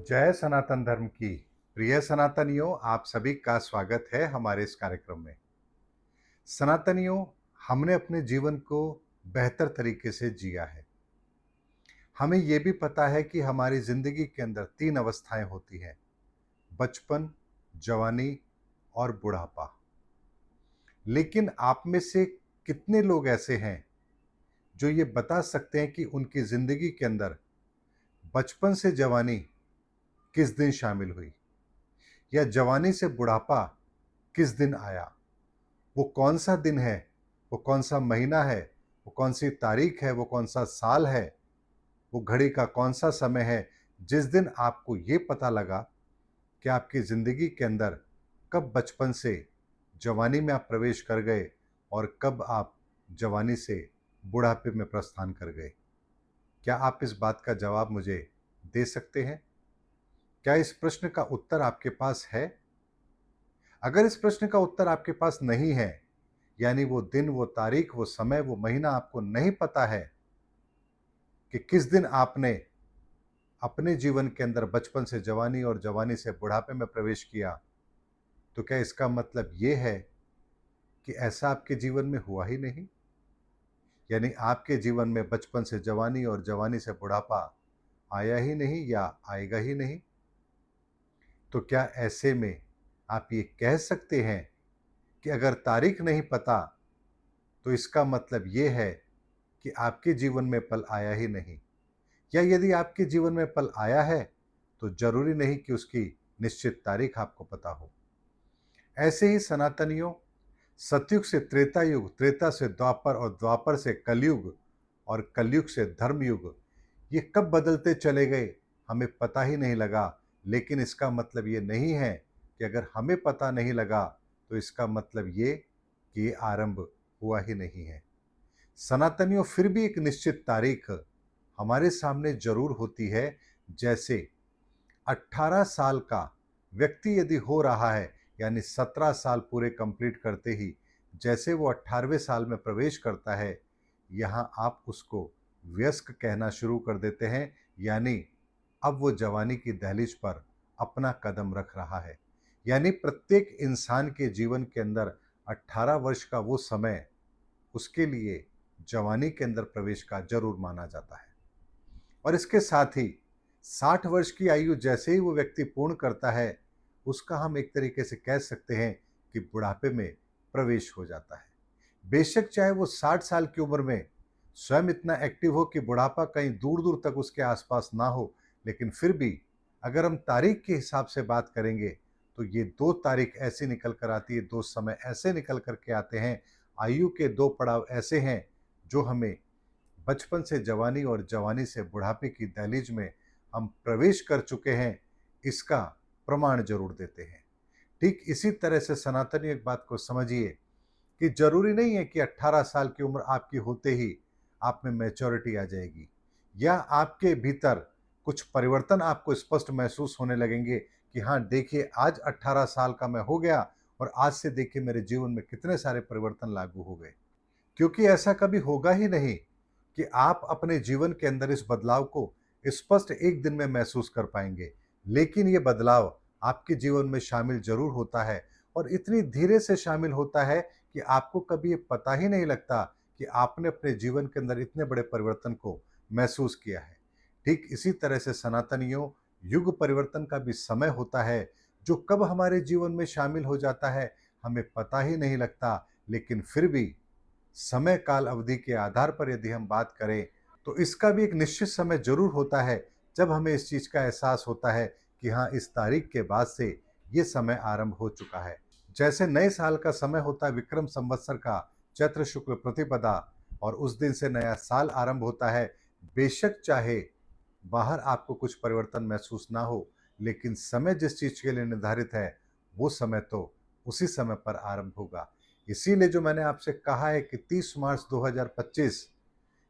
जय सनातन धर्म की। प्रिय सनातनियों, आप सभी का स्वागत है हमारे इस कार्यक्रम में। सनातनियों, हमने अपने जीवन को बेहतर तरीके से जिया है। हमें ये भी पता है कि हमारी जिंदगी के अंदर 3 अवस्थाएं होती हैं: बचपन, जवानी और बुढ़ापा। लेकिन आप में से कितने लोग ऐसे हैं जो ये बता सकते हैं कि उनकी जिंदगी के अंदर बचपन से जवानी किस दिन शामिल हुई या जवानी से बुढ़ापा किस दिन आया? वो कौन-सा दिन है, वो कौन-सा महीना है, वो कौन-सी तारीख है, वो कौन-सा साल है, वो घड़ी का कौन-सा समय है, जिस दिन आपको ये पता लगा कि आपकी ज़िंदगी के अंदर कब बचपन से जवानी में आप प्रवेश कर गए और कब आप जवानी से बुढ़ापे में प्रस्थान कर गए? क्या आप इस बात का जवाब मुझे दे सकते हैं? क्या इस प्रश्न का उत्तर आपके पास है? अगर इस प्रश्न का उत्तर आपके पास नहीं है, यानी वो दिन, वो तारीख, वो समय, वो महीना आपको नहीं पता है कि किस दिन आपने अपने जीवन के अंदर बचपन से जवानी और जवानी से बुढ़ापे में प्रवेश किया, तो क्या इसका मतलब ये है कि ऐसा आपके जीवन में हुआ ही नहीं? यानी आपके जीवन में बचपन से जवानी और जवानी से बुढ़ापा आया ही नहीं या आएगा ही नहीं? तो क्या ऐसे में आप ये कह सकते हैं कि अगर तारीख नहीं पता, तो इसका मतलब ये है कि आपके जीवन में पल आया ही नहीं? या यदि आपके जीवन में पल आया है, तो ज़रूरी नहीं कि उसकी निश्चित तारीख आपको पता हो। ऐसे ही सनातनियों, सतयुग से त्रेता युग, त्रेता से द्वापर और द्वापर से कलयुग और कलयुग से धर्मयुग, ये कब बदलते चले गए, हमें पता ही नहीं लगा। लेकिन इसका मतलब ये नहीं है कि अगर हमें पता नहीं लगा, तो इसका मतलब ये कि ये आरंभ हुआ ही नहीं है। सनातनियों, फिर भी एक निश्चित तारीख हमारे सामने ज़रूर होती है। जैसे 18 साल का व्यक्ति यदि हो रहा है, यानी 17 साल पूरे कंप्लीट करते ही जैसे वो 18वें साल में प्रवेश करता है, यहाँ आप उसको वयस्क कहना शुरू कर देते हैं। यानी अब वो जवानी की दहलीज पर अपना कदम रख रहा है। यानी प्रत्येक इंसान के जीवन के अंदर 18 वर्ष का वो समय उसके लिए जवानी के अंदर प्रवेश का जरूर माना जाता है। और इसके साथ ही 60 वर्ष की आयु जैसे ही वो व्यक्ति पूर्ण करता है, उसका हम एक तरीके से कह सकते हैं कि बुढ़ापे में प्रवेश हो जाता है। बेशक चाहे वो 60 साल की उम्र में स्वयं इतना एक्टिव हो कि बुढ़ापा कहीं दूर-दूर तक उसके आसपास ना हो, लेकिन फिर भी अगर हम तारीख के हिसाब से बात करेंगे, तो ये 2 तारीख ऐसी निकल कर आती है, 2 समय ऐसे निकल कर के आते हैं, आयु के 2 पड़ाव ऐसे हैं, जो हमें बचपन से जवानी और जवानी से बुढ़ापे की दहलीज में हम प्रवेश कर चुके हैं, इसका प्रमाण ज़रूर देते हैं। ठीक इसी तरह से सनातनी एक बात को समझिए कि ज़रूरी नहीं है कि 18 साल की उम्र आपकी होते ही आप में मैच्योरिटी आ जाएगी या आपके भीतर कुछ परिवर्तन आपको स्पष्ट महसूस होने लगेंगे कि हाँ, देखिए आज 18 साल का मैं हो गया और आज से देखिए मेरे जीवन में कितने सारे परिवर्तन लागू हो गए। क्योंकि ऐसा कभी होगा ही नहीं कि आप अपने जीवन के अंदर इस बदलाव को स्पष्ट एक दिन में महसूस कर पाएंगे। लेकिन ये बदलाव आपके जीवन में शामिल ज़रूर होता है और इतनी धीरे से शामिल होता है कि आपको कभी ये पता ही नहीं लगता कि आपने अपने जीवन के अंदर इतने बड़े परिवर्तन को महसूस किया है। ठीक इसी तरह से सनातनियों, युग परिवर्तन का भी समय होता है, जो कब हमारे जीवन में शामिल हो जाता है, हमें पता ही नहीं लगता। लेकिन फिर भी समय काल अवधि के आधार पर यदि हम बात करें, तो इसका भी एक निश्चित समय ज़रूर होता है, जब हमें इस चीज़ का एहसास होता है कि हाँ, इस तारीख के बाद से ये समय आरंभ हो चुका है। जैसे नए साल का समय होता है विक्रम संवत्सर का चैत्र शुक्ल प्रतिपदा, और उस दिन से नया साल आरंभ होता है। बेशक चाहे बाहर आपको कुछ परिवर्तन महसूस ना हो, लेकिन समय जिस चीज़ के लिए निर्धारित है, वो समय तो उसी समय पर आरंभ होगा। इसीलिए जो मैंने आपसे कहा है कि 30 मार्च 2025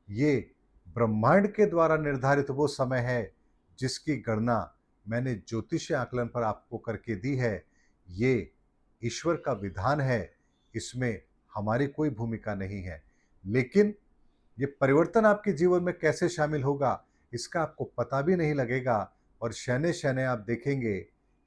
ये ब्रह्मांड के द्वारा निर्धारित वो समय है, जिसकी गणना मैंने ज्योतिषीय आकलन पर आपको करके दी है। ये ईश्वर का विधान है, इसमें हमारी कोई भूमिका नहीं है। लेकिन ये परिवर्तन आपके जीवन में कैसे शामिल होगा, इसका आपको पता भी नहीं लगेगा और शैने-शैने आप देखेंगे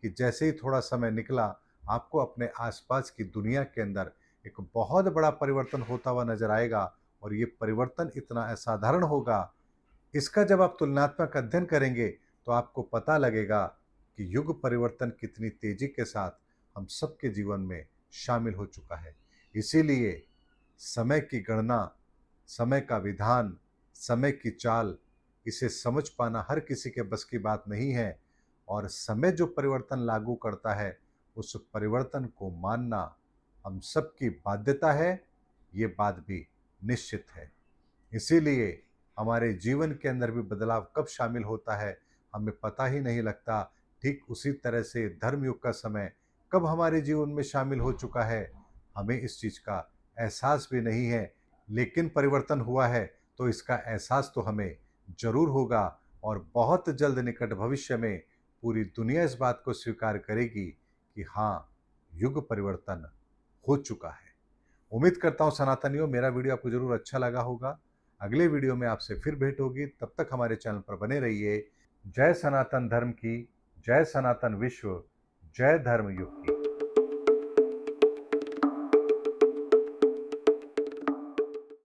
कि जैसे ही थोड़ा समय निकला, आपको अपने आसपास की दुनिया के अंदर एक बहुत बड़ा परिवर्तन होता हुआ नज़र आएगा और ये परिवर्तन इतना असाधारण होगा। इसका जब आप तुलनात्मक अध्ययन करेंगे, तो आपको पता लगेगा कि युग परिवर्तन कितनी तेज़ी के साथ हम सबके जीवन में शामिल हो चुका है। इसीलिए समय की गणना, समय का विधान, समय की चाल, इसे समझ पाना हर किसी के बस की बात नहीं है और समय जो परिवर्तन लागू करता है, उस परिवर्तन को मानना हम सबकी बाध्यता है, ये बात भी निश्चित है। इसीलिए हमारे जीवन के अंदर भी बदलाव कब शामिल होता है, हमें पता ही नहीं लगता। ठीक उसी तरह से धर्मयुग का समय कब हमारे जीवन में शामिल हो चुका है, हमें इस चीज़ का एहसास भी नहीं है। लेकिन परिवर्तन हुआ है, तो इसका एहसास तो हमें ज़रूर होगा और बहुत जल्द निकट भविष्य में पूरी दुनिया इस बात को स्वीकार करेगी कि हाँ, युग परिवर्तन हो चुका है। उम्मीद करता हूँ सनातनियों, मेरा वीडियो आपको ज़रूर अच्छा लगा होगा। अगले वीडियो में आपसे फिर भेंट होगी, तब तक हमारे चैनल पर बने रहिए। जय सनातन धर्म की, जय सनातन विश्व, जय धर्म युग की।